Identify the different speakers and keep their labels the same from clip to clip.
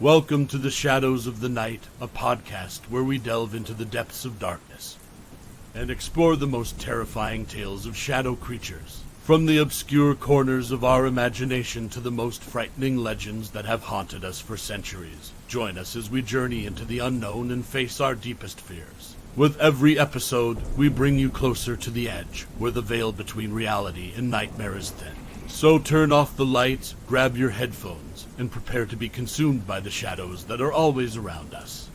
Speaker 1: Welcome to The Shadows of the Night, a podcast where we delve into the depths of darkness and explore the most terrifying tales of shadow creatures. From the obscure corners of our imagination to the most frightening legends that have haunted us for centuries. Join us as we journey into the unknown and face our deepest fears. With every episode, we bring you closer to the edge, where the veil between reality and nightmare is thin. So turn off the lights, grab your headphones, and prepare to be consumed by the shadows that are always around us.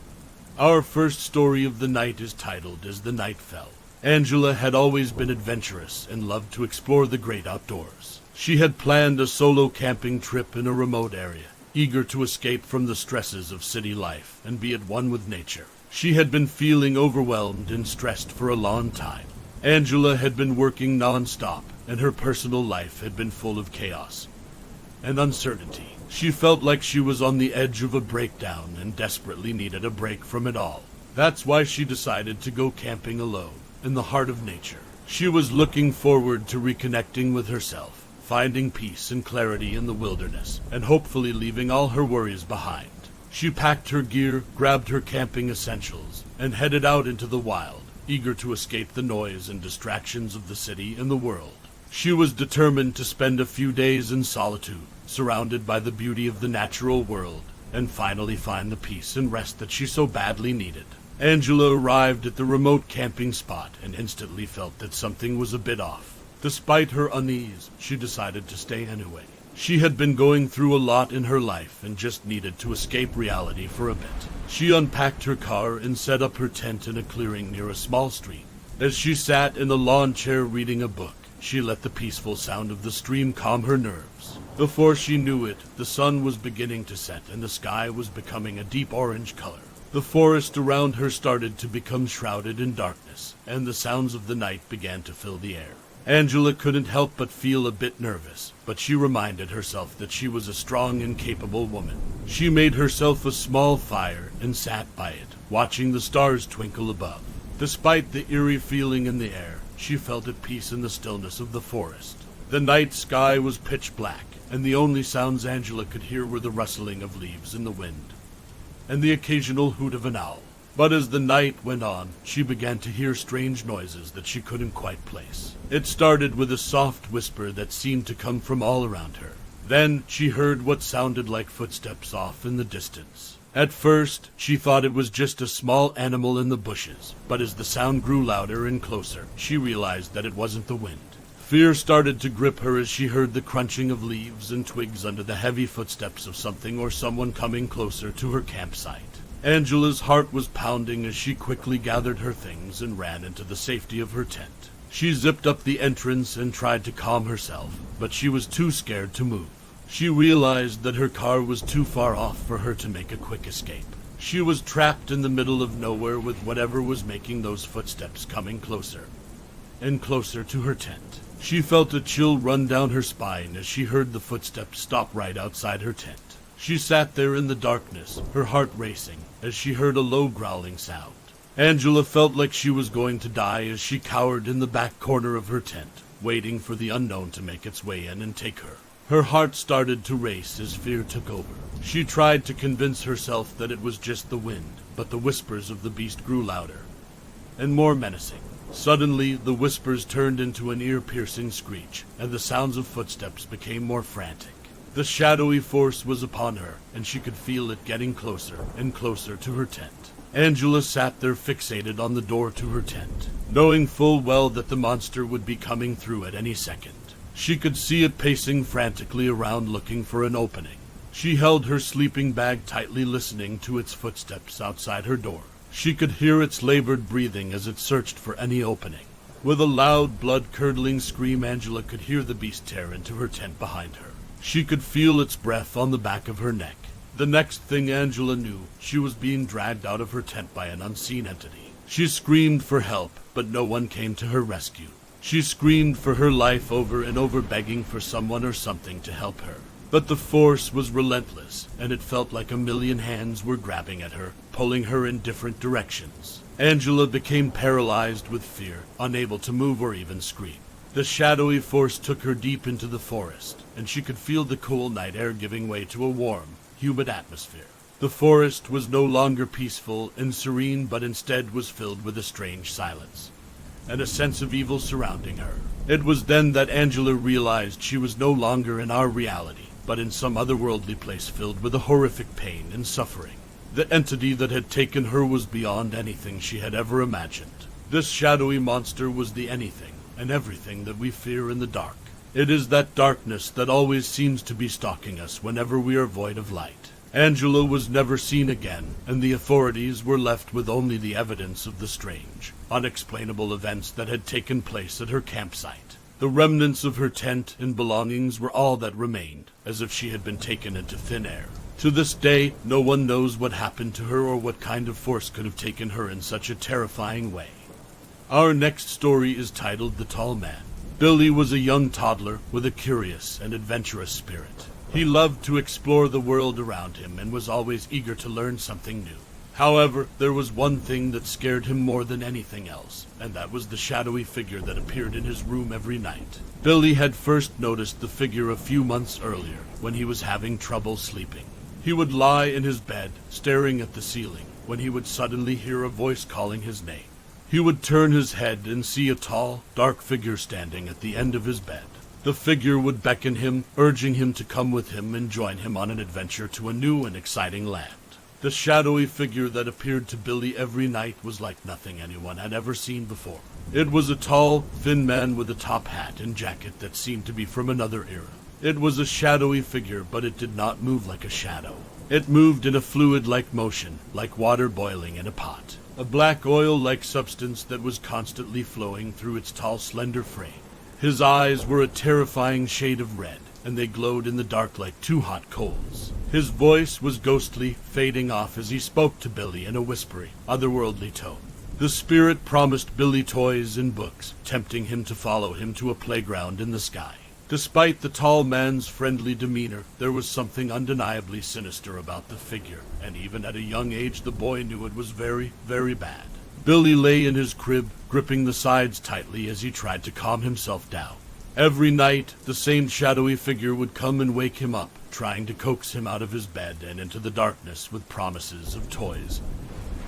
Speaker 1: Our first story of the night is titled As the Night Fell. Angela had always been adventurous and loved to explore the great outdoors. She had planned a solo camping trip in a remote area, eager to escape from the stresses of city life and be at one with nature. She had been feeling overwhelmed and stressed for a long time. Angela had been working non-stop, and her personal life had been full of chaos and uncertainty. She felt like she was on the edge of a breakdown and desperately needed a break from it all. That's why she decided to go camping alone in the heart of nature. She was looking forward to reconnecting with herself, finding peace and clarity in the wilderness, and hopefully leaving all her worries behind. She packed her gear, grabbed her camping essentials, and headed out into the wild, eager to escape the noise and distractions of the city and the world. She was determined to spend a few days in solitude, surrounded by the beauty of the natural world, and finally find the peace and rest that she so badly needed. Angela arrived at the remote camping spot and instantly felt that something was a bit off. Despite her unease, she decided to stay anyway. She had been going through a lot in her life and just needed to escape reality for a bit. She unpacked her car and set up her tent in a clearing near a small stream. As she sat in a lawn chair reading a book, she let the peaceful sound of the stream calm her nerves. Before she knew it, the sun was beginning to set and the sky was becoming a deep orange color. The forest around her started to become shrouded in darkness, and the sounds of the night began to fill the air. Angela couldn't help but feel a bit nervous, but she reminded herself that she was a strong and capable woman. She made herself a small fire and sat by it, watching the stars twinkle above. Despite the eerie feeling in the air, she felt at peace in the stillness of the forest. The night sky was pitch black, and the only sounds Angela could hear were the rustling of leaves in the wind and the occasional hoot of an owl. But as the night went on, she began to hear strange noises that she couldn't quite place. It started with a soft whisper that seemed to come from all around her. Then she heard what sounded like footsteps off in the distance. At first, she thought it was just a small animal in the bushes, but as the sound grew louder and closer, she realized that it wasn't the wind. Fear started to grip her as she heard the crunching of leaves and twigs under the heavy footsteps of something or someone coming closer to her campsite. Angela's heart was pounding as she quickly gathered her things and ran into the safety of her tent. She zipped up the entrance and tried to calm herself, but she was too scared to move. She realized that her car was too far off for her to make a quick escape. She was trapped in the middle of nowhere with whatever was making those footsteps coming closer and closer to her tent. She felt a chill run down her spine as she heard the footsteps stop right outside her tent. She sat there in the darkness, her heart racing, as she heard a low growling sound. Angela felt like she was going to die as she cowered in the back corner of her tent, waiting for the unknown to make its way in and take her. Her heart started to race as fear took over. She tried to convince herself that it was just the wind, but the whispers of the beast grew louder and more menacing. Suddenly, the whispers turned into an ear-piercing screech, and the sounds of footsteps became more frantic. The shadowy force was upon her, and she could feel it getting closer and closer to her tent. Angela sat there fixated on the door to her tent, knowing full well that the monster would be coming through at any second. She could see it pacing frantically around looking for an opening. She held her sleeping bag tightly, listening to its footsteps outside her door. She could hear its labored breathing as it searched for any opening. With a loud, blood-curdling scream, Angela could hear the beast tear into her tent behind her. She could feel its breath on the back of her neck. The next thing Angela knew, she was being dragged out of her tent by an unseen entity. She screamed for help, but no one came to her rescue. She screamed for her life over and over, begging for someone or something to help her. But the force was relentless, and it felt like a million hands were grabbing at her, pulling her in different directions. Angela became paralyzed with fear, unable to move or even scream. The shadowy force took her deep into the forest, and she could feel the cool night air giving way to a warm, humid atmosphere. The forest was no longer peaceful and serene, but instead was filled with a strange silence and a sense of evil surrounding her. It was then that Angela realized she was no longer in our reality, but in some otherworldly place filled with a horrific pain and suffering. The entity that had taken her was beyond anything she had ever imagined. This shadowy monster was the anything and everything that we fear in the dark. It is that darkness that always seems to be stalking us whenever we are void of light. Angela was never seen again, and the authorities were left with only the evidence of the strange, unexplainable events that had taken place at her campsite. The remnants of her tent and belongings were all that remained, as if she had been taken into thin air. To this day, no one knows what happened to her or what kind of force could have taken her in such a terrifying way. Our next story is titled The Tall Man. Billy was a young toddler with a curious and adventurous spirit. He loved to explore the world around him and was always eager to learn something new. However, there was one thing that scared him more than anything else, and that was the shadowy figure that appeared in his room every night. Billy had first noticed the figure a few months earlier, when he was having trouble sleeping. He would lie in his bed, staring at the ceiling, when he would suddenly hear a voice calling his name. He would turn his head and see a tall, dark figure standing at the end of his bed. The figure would beckon him, urging him to come with him and join him on an adventure to a new and exciting land. The shadowy figure that appeared to Billy every night was like nothing anyone had ever seen before. It was a tall, thin man with a top hat and jacket that seemed to be from another era. It was a shadowy figure, but it did not move like a shadow. It moved in a fluid-like motion, like water boiling in a pot. A black oil-like substance that was constantly flowing through its tall, slender frame. His eyes were a terrifying shade of red, and they glowed in the dark like two hot coals. His voice was ghostly, fading off as he spoke to Billy in a whispery, otherworldly tone. The spirit promised Billy toys and books, tempting him to follow him to a playground in the sky. Despite the tall man's friendly demeanor, there was something undeniably sinister about the figure, and even at a young age the boy knew it was very, very bad. Billy lay in his crib, gripping the sides tightly as he tried to calm himself down. Every night, the same shadowy figure would come and wake him up, trying to coax him out of his bed and into the darkness with promises of toys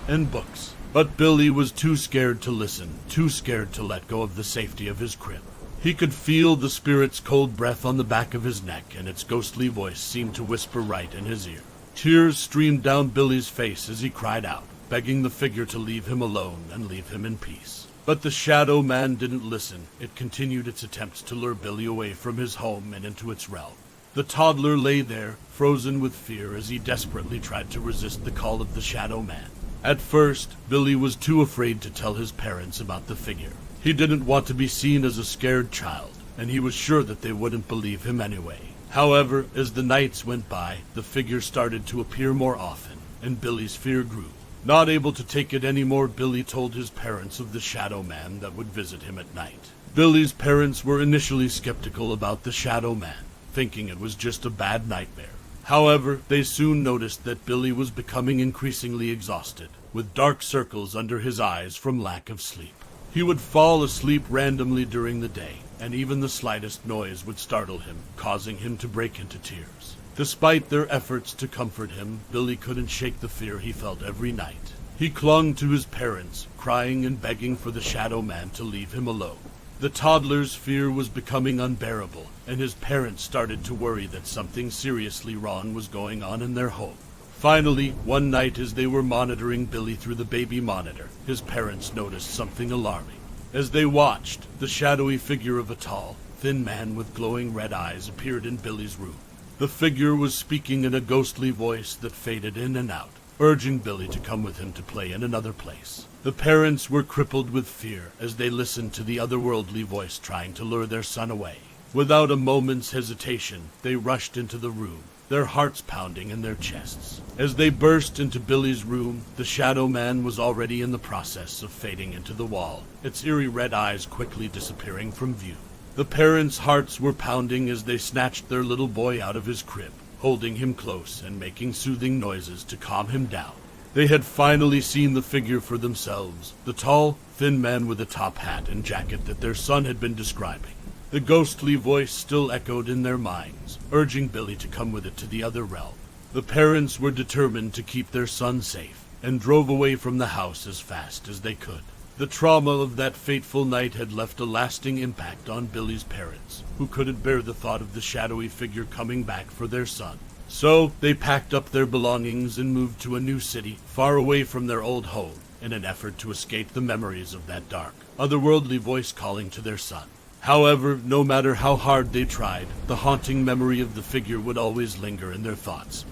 Speaker 1: and books. But Billy was too scared to listen, too scared to let go of the safety of his crib. He could feel the spirit's cold breath on the back of his neck, and its ghostly voice seemed to whisper right in his ear. Tears streamed down Billy's face as he cried out, begging the figure to leave him alone and leave him in peace. But the shadow man didn't listen. It continued its attempts to lure Billy away from his home and into its realm. The toddler lay there, frozen with fear, as he desperately tried to resist the call of the shadow man. At first, Billy was too afraid to tell his parents about the figure. He didn't want to be seen as a scared child, and he was sure that they wouldn't believe him anyway. However, as the nights went by, the figure started to appear more often, and Billy's fear grew. Not able to take it anymore, Billy told his parents of the shadow man that would visit him at night. Billy's parents were initially skeptical about the shadow man, thinking it was just a bad nightmare. However, they soon noticed that Billy was becoming increasingly exhausted, with dark circles under his eyes from lack of sleep. He would fall asleep randomly during the day, and even the slightest noise would startle him, causing him to break into tears. Despite their efforts to comfort him, Billy couldn't shake the fear he felt every night. He clung to his parents, crying and begging for the shadow man to leave him alone. The toddler's fear was becoming unbearable, and his parents started to worry that something seriously wrong was going on in their home. Finally, one night as they were monitoring Billy through the baby monitor, his parents noticed something alarming. As they watched, the shadowy figure of a tall, thin man with glowing red eyes appeared in Billy's room. The figure was speaking in a ghostly voice that faded in and out, urging Billy to come with him to play in another place. The parents were crippled with fear as they listened to the otherworldly voice trying to lure their son away. Without a moment's hesitation, they rushed into the room, their hearts pounding in their chests. As they burst into Billy's room, the shadow man was already in the process of fading into the wall, its eerie red eyes quickly disappearing from view. The parents' hearts were pounding as they snatched their little boy out of his crib, holding him close and making soothing noises to calm him down. They had finally seen the figure for themselves, the tall, thin man with a top hat and jacket that their son had been describing. The ghostly voice still echoed in their minds, urging Billy to come with it to the other realm. The parents were determined to keep their son safe and drove away from the house as fast as they could. The trauma of that fateful night had left a lasting impact on Billy's parents, who couldn't bear the thought of the shadowy figure coming back for their son. So they packed up their belongings and moved to a new city, far away from their old home, in an effort to escape the memories of that dark, otherworldly voice calling to their son. However, no matter how hard they tried, the haunting memory of the figure would always linger in their thoughts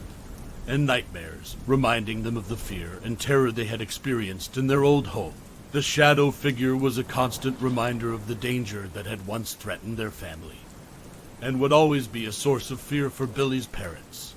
Speaker 1: and nightmares, reminding them of the fear and terror they had experienced in their old home. The shadow figure was a constant reminder of the danger that had once threatened their family, and would always be a source of fear for Billy's parents.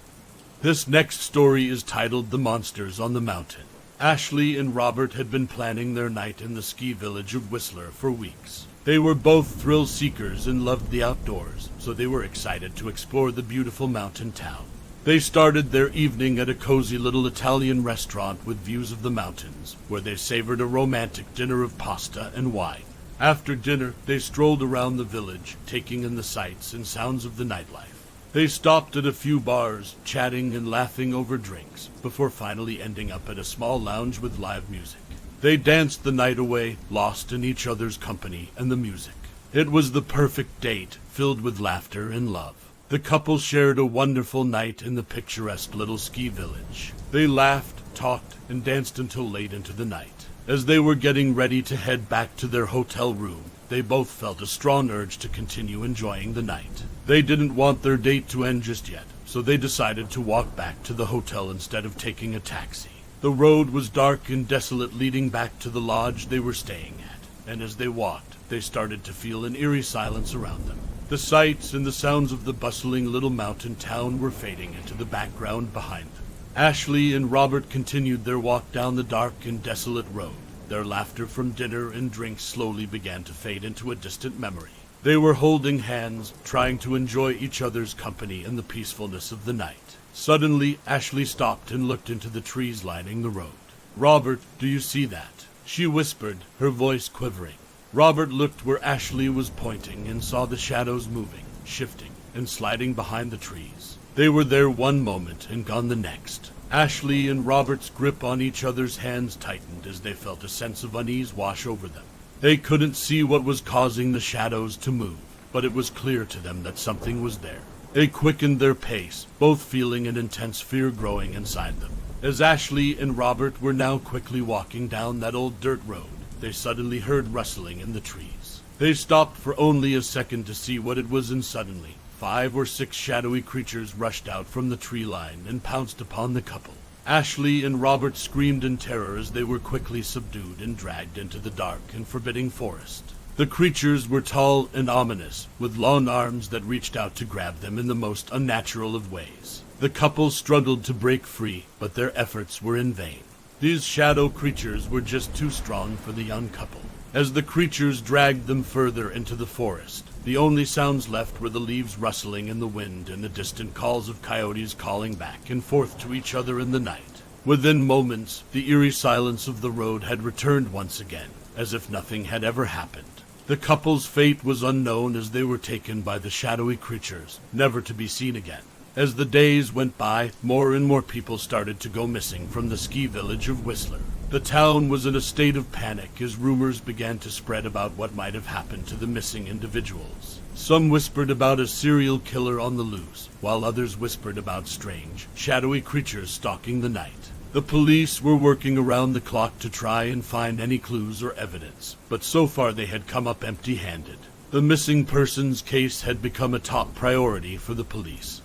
Speaker 1: This next story is titled The Monsters on the Mountain. Ashley and Robert had been planning their night in the ski village of Whistler for weeks. They were both thrill seekers and loved the outdoors, so they were excited to explore the beautiful mountain town. They started their evening at a cozy little Italian restaurant with views of the mountains, where they savored a romantic dinner of pasta and wine. After dinner, they strolled around the village, taking in the sights and sounds of the nightlife. They stopped at a few bars, chatting and laughing over drinks, before finally ending up at a small lounge with live music. They danced the night away, lost in each other's company and the music. It was the perfect date, filled with laughter and love. The couple shared a wonderful night in the picturesque little ski village. They laughed, talked, and danced until late into the night. As they were getting ready to head back to their hotel room, they both felt a strong urge to continue enjoying the night. They didn't want their date to end just yet, so they decided to walk back to the hotel instead of taking a taxi. The road was dark and desolate, leading back to the lodge they were staying at, and as they walked, they started to feel an eerie silence around them. The sights and the sounds of the bustling little mountain town were fading into the background behind them. Ashley and Robert continued their walk down the dark and desolate road. Their laughter from dinner and drinks slowly began to fade into a distant memory. They were holding hands, trying to enjoy each other's company in the peacefulness of the night. Suddenly, Ashley stopped and looked into the trees lining the road. "Robert, do you see that?" she whispered, her voice quivering. Robert looked where Ashley was pointing and saw the shadows moving, shifting, and sliding behind the trees. They were there one moment and gone the next. Ashley and Robert's grip on each other's hands tightened as they felt a sense of unease wash over them. They couldn't see what was causing the shadows to move, but it was clear to them that something was there. They quickened their pace, both feeling an intense fear growing inside them. As Ashley and Robert were now quickly walking down that old dirt road, they suddenly heard rustling in the trees. They stopped for only a second to see what it was, and suddenly 5 or 6 shadowy creatures rushed out from the tree line and pounced upon the couple. Ashley and Robert screamed in terror as they were quickly subdued and dragged into the dark and forbidding forest. The creatures were tall and ominous, with long arms that reached out to grab them in the most unnatural of ways. The couple struggled to break free, but their efforts were in vain. These shadow creatures were just too strong for the young couple. As the creatures dragged them further into the forest, the only sounds left were the leaves rustling in the wind and the distant calls of coyotes calling back and forth to each other in the night. Within moments, the eerie silence of the road had returned once again, as if nothing had ever happened. The couple's fate was unknown as they were taken by the shadowy creatures, never to be seen again. As the days went by, more and more people started to go missing from the ski village of Whistler. The town was in a state of panic as rumors began to spread about what might have happened to the missing individuals. Some whispered about a serial killer on the loose, while others whispered about strange, shadowy creatures stalking the night. The police were working around the clock to try and find any clues or evidence, but so far they had come up empty-handed. The missing persons case had become a top priority for the police,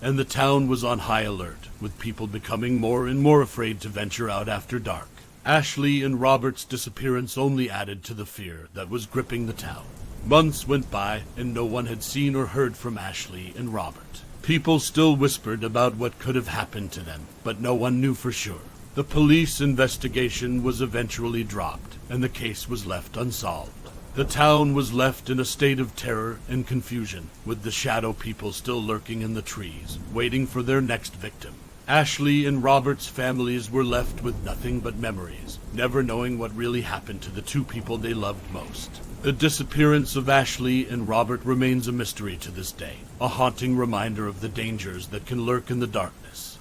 Speaker 1: and the town was on high alert, with people becoming more and more afraid to venture out after dark. Ashley and Robert's disappearance only added to the fear that was gripping the town. Months went by, and no one had seen or heard from Ashley and Robert. People still whispered about what could have happened to them, but no one knew for sure. The police investigation was eventually dropped, and the case was left unsolved. The town was left in a state of terror and confusion, with the shadow people still lurking in the trees, waiting for their next victim. Ashley and Robert's families were left with nothing but memories, never knowing what really happened to the two people they loved most. The disappearance of Ashley and Robert remains a mystery to this day, a haunting reminder of the dangers that can lurk in the darkness.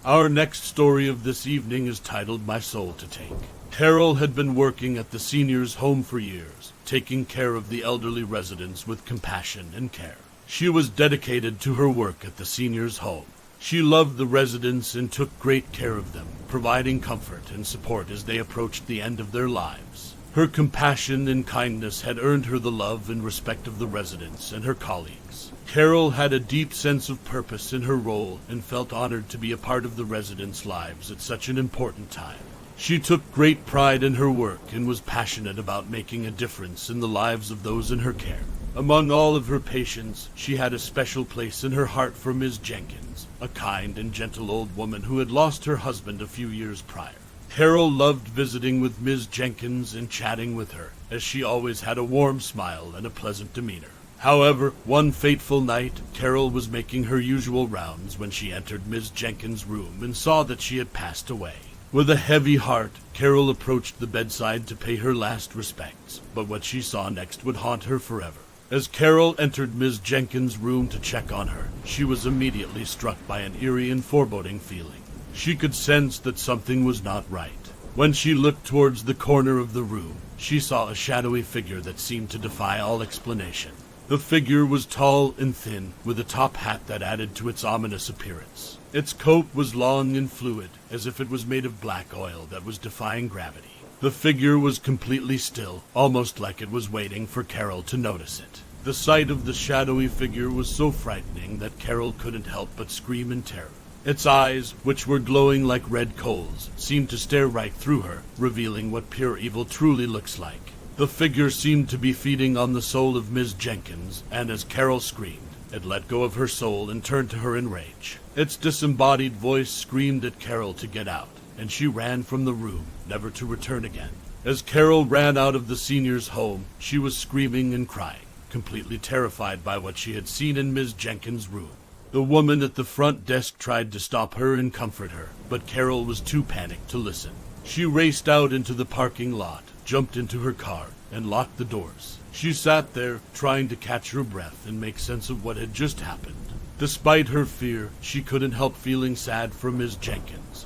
Speaker 1: Our next story of this evening is titled My Soul to Take. Carol had been working at the seniors' home for years, taking care of the elderly residents with compassion and care. She was dedicated to her work at the seniors' home. She loved the residents and took great care of them, providing comfort and support as they approached the end of their lives. Her compassion and kindness had earned her the love and respect of the residents and her colleagues. Carol had a deep sense of purpose in her role and felt honored to be a part of the residents' lives at such an important time. She took great pride in her work and was passionate about making a difference in the lives of those in her care. Among all of her patients, she had a special place in her heart for Ms. Jenkins, a kind and gentle old woman who had lost her husband a few years prior. Carol loved visiting with Ms. Jenkins and chatting with her, as she always had a warm smile and a pleasant demeanor. However, one fateful night, Carol was making her usual rounds when she entered Ms. Jenkins' room and saw that she had passed away. With a heavy heart, Carol approached the bedside to pay her last respects, but what she saw next would haunt her forever. As Carol entered Ms. Jenkins' room to check on her, she was immediately struck by an eerie and foreboding feeling. She could sense that something was not right. When she looked towards the corner of the room, she saw a shadowy figure that seemed to defy all explanation. The figure was tall and thin, with a top hat that added to its ominous appearance. Its coat was long and fluid, as if it was made of black oil that was defying gravity. The figure was completely still, almost like it was waiting for Carol to notice it. The sight of the shadowy figure was so frightening that Carol couldn't help but scream in terror. Its eyes, which were glowing like red coals, seemed to stare right through her, revealing what pure evil truly looks like. The figure seemed to be feeding on the soul of Ms. Jenkins, and as Carol screamed, it let go of her soul and turned to her in rage. Its disembodied voice screamed at Carol to get out, and she ran from the room, never to return again. As Carol ran out of the senior's home, she was screaming and crying, completely terrified by what she had seen in Ms. Jenkins' room. The woman at the front desk tried to stop her and comfort her, but Carol was too panicked to listen. She raced out into the parking lot, jumped into her car, and locked the doors. She sat there, trying to catch her breath and make sense of what had just happened. Despite her fear, she couldn't help feeling sad for Ms. Jenkins,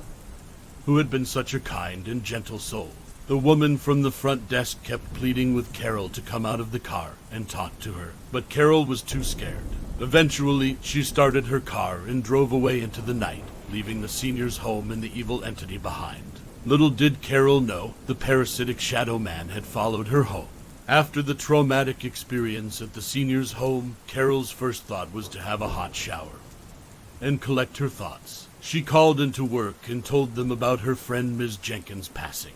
Speaker 1: who had been such a kind and gentle soul. The woman from the front desk kept pleading with Carol to come out of the car and talk to her, but Carol was too scared. Eventually, she started her car and drove away into the night, leaving the senior's home and the evil entity behind. Little did Carol know, the parasitic shadow man had followed her home. After the traumatic experience at the senior's home, Carol's first thought was to have a hot shower and collect her thoughts. She called into work and told them about her friend Ms. Jenkins' passing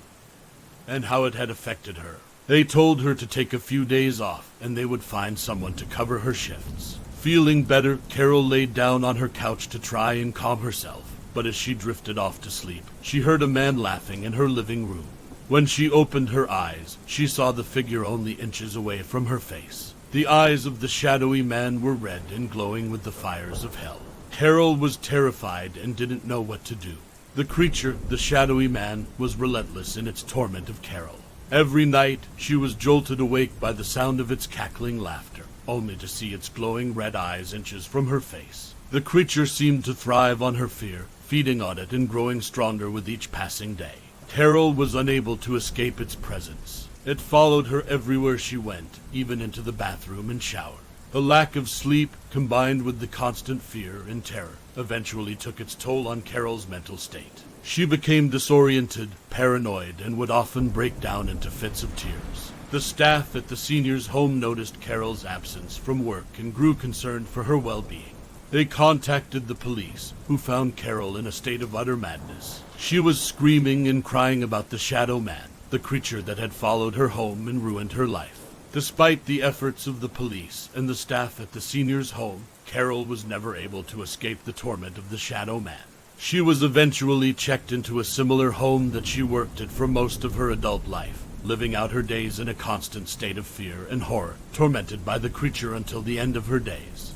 Speaker 1: and how it had affected her. They told her to take a few days off and they would find someone to cover her shifts. Feeling better, Carol laid down on her couch to try and calm herself, but as she drifted off to sleep, she heard a man laughing in her living room. When she opened her eyes, she saw the figure only inches away from her face. The eyes of the shadowy man were red and glowing with the fires of hell. Carol was terrified and didn't know what to do. The creature, the shadowy man, was relentless in its torment of Carol. Every night, she was jolted awake by the sound of its cackling laughter, only to see its glowing red eyes inches from her face. The creature seemed to thrive on her fear, feeding on it and growing stronger with each passing day. Carol was unable to escape its presence. It followed her everywhere she went, even into the bathroom and shower. The lack of sleep, combined with the constant fear and terror, eventually took its toll on Carol's mental state. She became disoriented, paranoid, and would often break down into fits of tears. The staff at the senior's home noticed Carol's absence from work and grew concerned for her well-being. They contacted the police, who found Carol in a state of utter madness. She was screaming and crying about the shadow man, the creature that had followed her home and ruined her life. Despite the efforts of the police and the staff at the senior's home, Carol was never able to escape the torment of the shadow man. She was eventually checked into a similar home that she worked at for most of her adult life, living out her days in a constant state of fear and horror, tormented by the creature until the end of her days.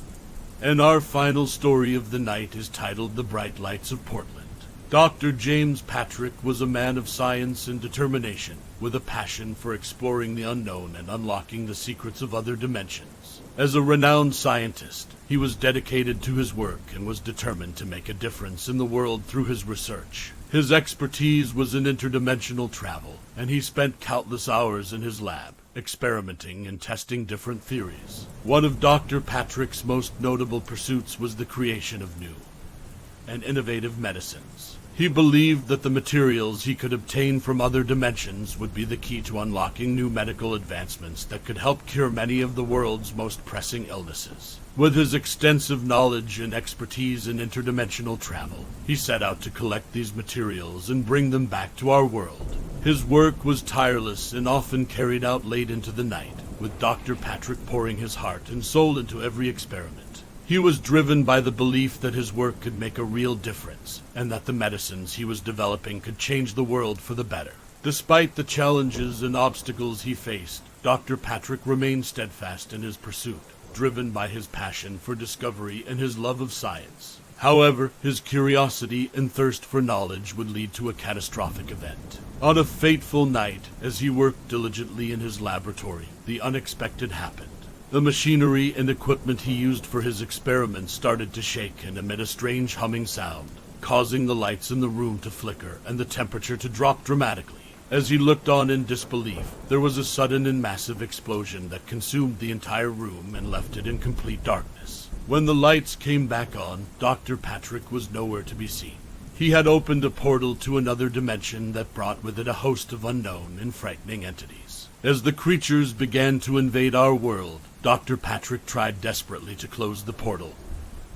Speaker 1: And our final story of the night is titled The Bright Lights of Portland. Dr. James Patrick was a man of science and determination, with a passion for exploring the unknown and unlocking the secrets of other dimensions. As a renowned scientist, he was dedicated to his work and was determined to make a difference in the world through his research. His expertise was in interdimensional travel, and he spent countless hours in his lab, experimenting and testing different theories. One of Dr. Patrick's most notable pursuits was the creation of new and innovative medicines. He believed that the materials he could obtain from other dimensions would be the key to unlocking new medical advancements that could help cure many of the world's most pressing illnesses. With his extensive knowledge and expertise in interdimensional travel, he set out to collect these materials and bring them back to our world. His work was tireless and often carried out late into the night, with Dr. Patrick pouring his heart and soul into every experiment. He was driven by the belief that his work could make a real difference, and that the medicines he was developing could change the world for the better. Despite the challenges and obstacles he faced, Dr. Patrick remained steadfast in his pursuit, driven by his passion for discovery and his love of science. However, his curiosity and thirst for knowledge would lead to a catastrophic event. On a fateful night, as he worked diligently in his laboratory, the unexpected happened. The machinery and equipment he used for his experiments started to shake and emit a strange humming sound, causing the lights in the room to flicker and the temperature to drop dramatically. As he looked on in disbelief, there was a sudden and massive explosion that consumed the entire room and left it in complete darkness. When the lights came back on, Dr. Patrick was nowhere to be seen. He had opened a portal to another dimension that brought with it a host of unknown and frightening entities. As the creatures began to invade our world, Dr. Patrick tried desperately to close the portal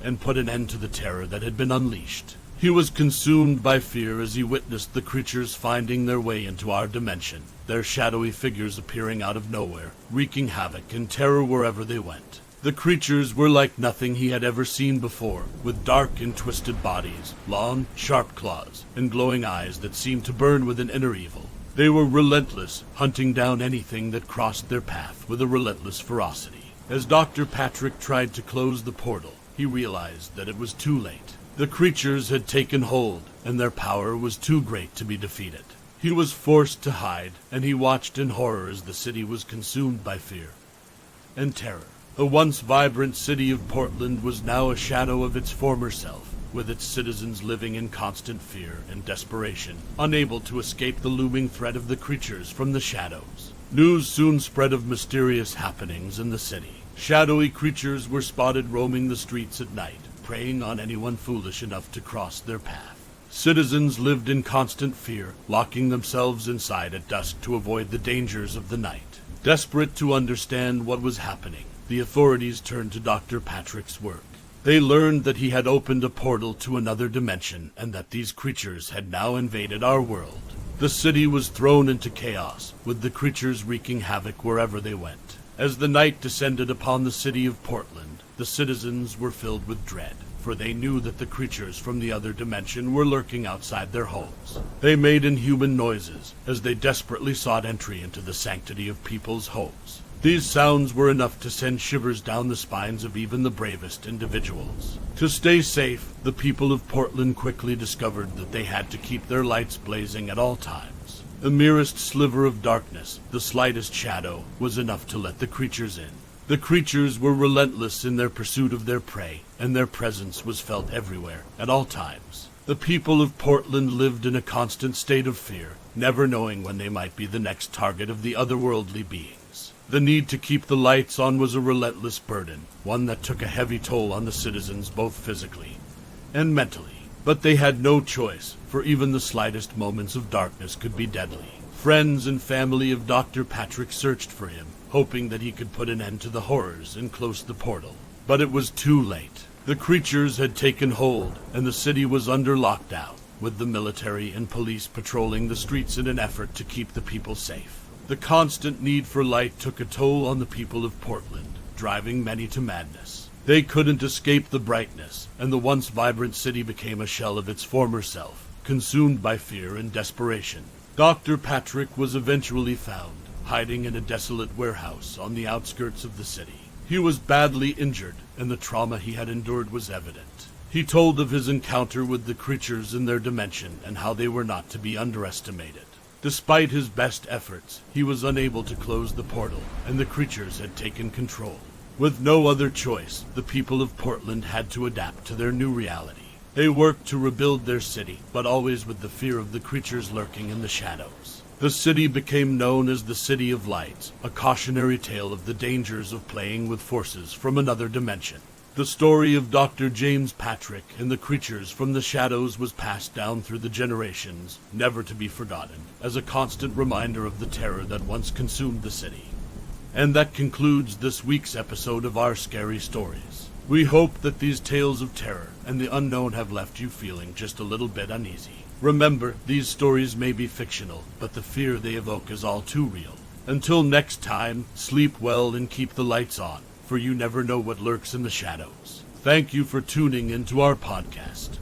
Speaker 1: and put an end to the terror that had been unleashed. He was consumed by fear as he witnessed the creatures finding their way into our dimension, their shadowy figures appearing out of nowhere, wreaking havoc and terror wherever they went. The creatures were like nothing he had ever seen before, with dark and twisted bodies, long, sharp claws, and glowing eyes that seemed to burn with an inner evil. They were relentless, hunting down anything that crossed their path with a relentless ferocity. As Dr. Patrick tried to close the portal, he realized that it was too late. The creatures had taken hold, and their power was too great to be defeated. He was forced to hide, and he watched in horror as the city was consumed by fear and terror. The once vibrant city of Portland was now a shadow of its former self, with its citizens living in constant fear and desperation, unable to escape the looming threat of the creatures from the shadows. News soon spread of mysterious happenings in the city. Shadowy creatures were spotted roaming the streets at night, preying on anyone foolish enough to cross their path. Citizens lived in constant fear, locking themselves inside at dusk to avoid the dangers of the night. Desperate to understand what was happening, the authorities turned to Dr. Patrick's work. They learned that he had opened a portal to another dimension and that these creatures had now invaded our world. The city was thrown into chaos, with the creatures wreaking havoc wherever they went. As the night descended upon the city of Portland, the citizens were filled with dread, for they knew that the creatures from the other dimension were lurking outside their homes. They made inhuman noises as they desperately sought entry into the sanctity of people's homes. These sounds were enough to send shivers down the spines of even the bravest individuals. To stay safe, the people of Portland quickly discovered that they had to keep their lights blazing at all times. The merest sliver of darkness, the slightest shadow, was enough to let the creatures in. The creatures were relentless in their pursuit of their prey, and their presence was felt everywhere, at all times. The people of Portland lived in a constant state of fear, never knowing when they might be the next target of the otherworldly beings. The need to keep the lights on was a relentless burden, one that took a heavy toll on the citizens both physically and mentally. But they had no choice, for even the slightest moments of darkness could be deadly. Friends and family of Dr. Patrick searched for him, hoping that he could put an end to the horrors and close the portal. But it was too late. The creatures had taken hold, and the city was under lockdown, with the military and police patrolling the streets in an effort to keep the people safe. The constant need for light took a toll on the people of Portland, driving many to madness. They couldn't escape the brightness, and the once vibrant city became a shell of its former self, consumed by fear and desperation. Dr. Patrick was eventually found, hiding in a desolate warehouse on the outskirts of the city. He was badly injured, and the trauma he had endured was evident. He told of his encounter with the creatures in their dimension and how they were not to be underestimated. Despite his best efforts, he was unable to close the portal, and the creatures had taken control. With no other choice, the people of Portland had to adapt to their new reality. They worked to rebuild their city, but always with the fear of the creatures lurking in the shadows. The city became known as the City of Light, a cautionary tale of the dangers of playing with forces from another dimension. The story of Dr. James Patrick and the creatures from the shadows was passed down through the generations, never to be forgotten, as a constant reminder of the terror that once consumed the city. And that concludes this week's episode of Our Scary Stories. We hope that these tales of terror and the unknown have left you feeling just a little bit uneasy. Remember, these stories may be fictional, but the fear they evoke is all too real. Until next time, sleep well and keep the lights on, for you never know what lurks in the shadows. Thank you for tuning into our podcast.